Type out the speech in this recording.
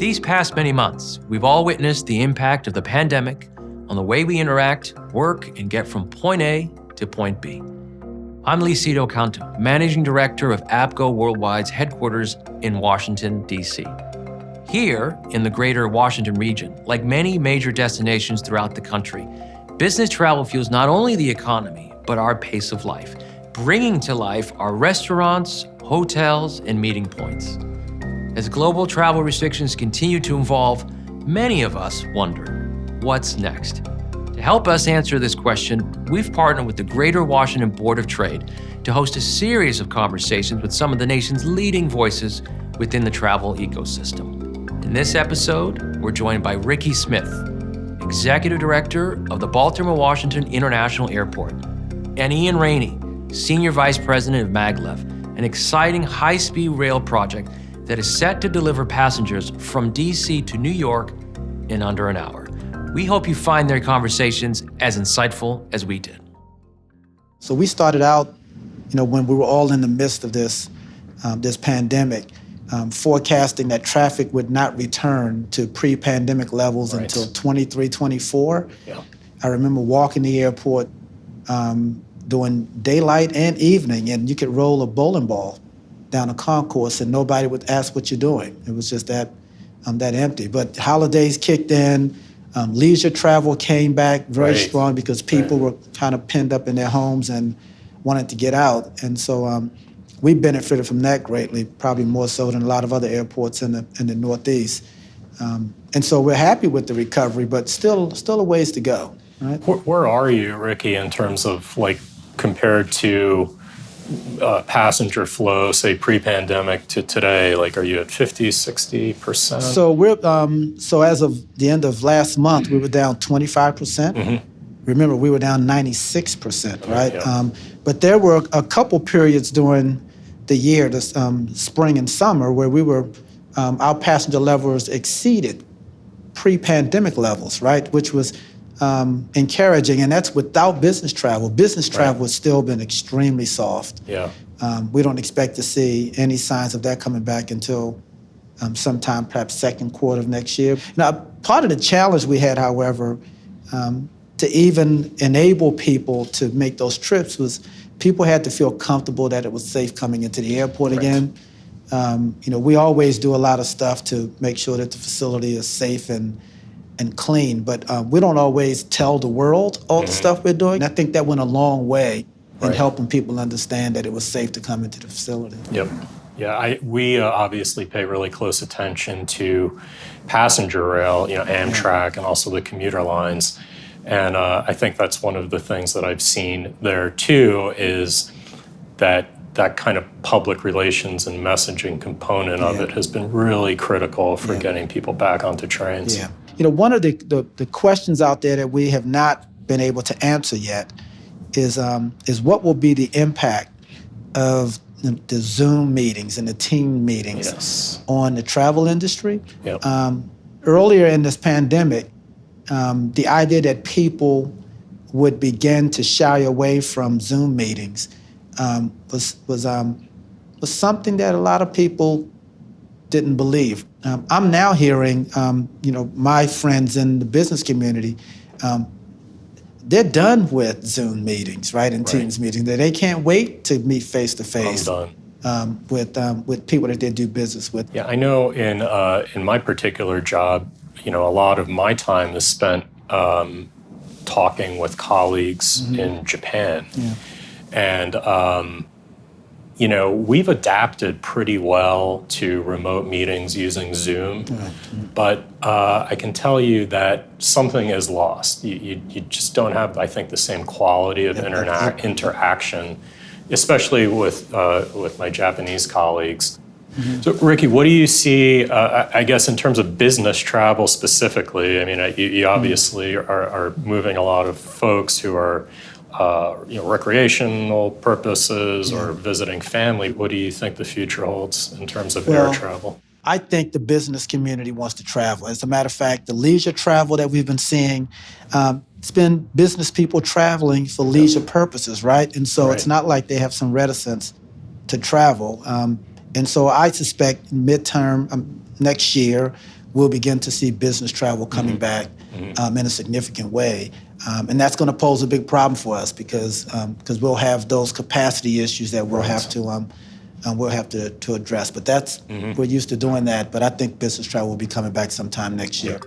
These past many months, we've all witnessed the impact of the pandemic on the way we interact, work, and get from point A to point B. I'm Lucido Canto, Managing Director of APCO Worldwide's headquarters in Washington, D.C. Here, in the greater Washington region, like many major destinations throughout the country, business travel fuels not only the economy, but our pace of life, bringing to life our restaurants, hotels, and meeting points. As global travel restrictions continue to evolve, many of us wonder, what's next? To help us answer this question, we've partnered with the Greater Washington Board of Trade to host a series of conversations with some of the nation's leading voices within the travel ecosystem. In this episode, we're joined by Ricky Smith, Executive Director of the Baltimore Washington International Airport, and Ian Rainey, Senior Vice President of Maglev, an exciting high-speed rail project that is set to deliver passengers from DC to New York in under an hour. We hope you find their conversations as insightful as we did. So we started out, when we were all in the midst of this pandemic, forecasting that traffic would not return to pre-pandemic levels until 23, 24. Yeah. I remember walking the airport during daylight and evening, and you could roll a bowling ball down a concourse and nobody would ask what you're doing. It was just that empty. But holidays kicked in, leisure travel came back very strong because people were kind of pinned up in their homes and wanted to get out. And so we benefited from that greatly, probably more so than a lot of other airports in the Northeast. And so we're happy with the recovery, but still a ways to go. Right? Where are you, Ricky, in terms of compared to passenger flow, say pre-pandemic to today? Are you at 50, 60%? So we're so as of the end of last month, we were down 25%. Mm-hmm. Remember, we were down 96%, right? Yeah. But there were a couple periods during the year, this spring and summer, where we were our passenger levels exceeded pre-pandemic levels, right? Which was encouraging, and that's without business travel. Business travel has still been extremely soft. Yeah. We don't expect to see any signs of that coming back until sometime perhaps second quarter of next year. Now, part of the challenge we had, however, to even enable people to make those trips was people had to feel comfortable that it was safe coming into the airport again. We always do a lot of stuff to make sure that the facility is safe and clean, but we don't always tell the world all the stuff we're doing. And I think that went a long way in helping people understand that it was safe to come into the facility. Yep. Yeah, we obviously pay really close attention to passenger rail, Amtrak, and also the commuter lines. And I think that's one of the things that I've seen there too, is that kind of public relations and messaging component of it has been really critical for getting people back onto trains. Yeah. One of the questions out there that we have not been able to answer yet is what will be the impact of the Zoom meetings and the team meetings on the travel industry. Yep. Earlier in this pandemic, the idea that people would begin to shy away from Zoom meetings was something that a lot of people didn't believe. I'm now hearing, my friends in the business community, they're done with Zoom meetings, right, and Teams meetings. They can't wait to meet face to face with people that they do business with. Yeah, I know in my particular job, a lot of my time is spent talking with colleagues in Japan, and we've adapted pretty well to remote meetings using Zoom, but I can tell you that something is lost. You just don't have, I think, the same quality of interaction, especially with my Japanese colleagues. Mm-hmm. So, Ricky, what do you see, I guess, in terms of business travel specifically? I mean, you obviously are moving a lot of folks who are recreational purposes or visiting family. What do you think the future holds in terms of air travel? I think the business community wants to travel. As a matter of fact, the leisure travel that we've been seeing, it's been business people traveling for leisure purposes, right? And so it's not like they have some reticence to travel. And so I suspect midterm next year, we'll begin to see business travel coming back in a significant way. And that's going to pose a big problem for us because we'll have those capacity issues that we'll have to address. But we're used to doing that. But I think business travel will be coming back sometime next year.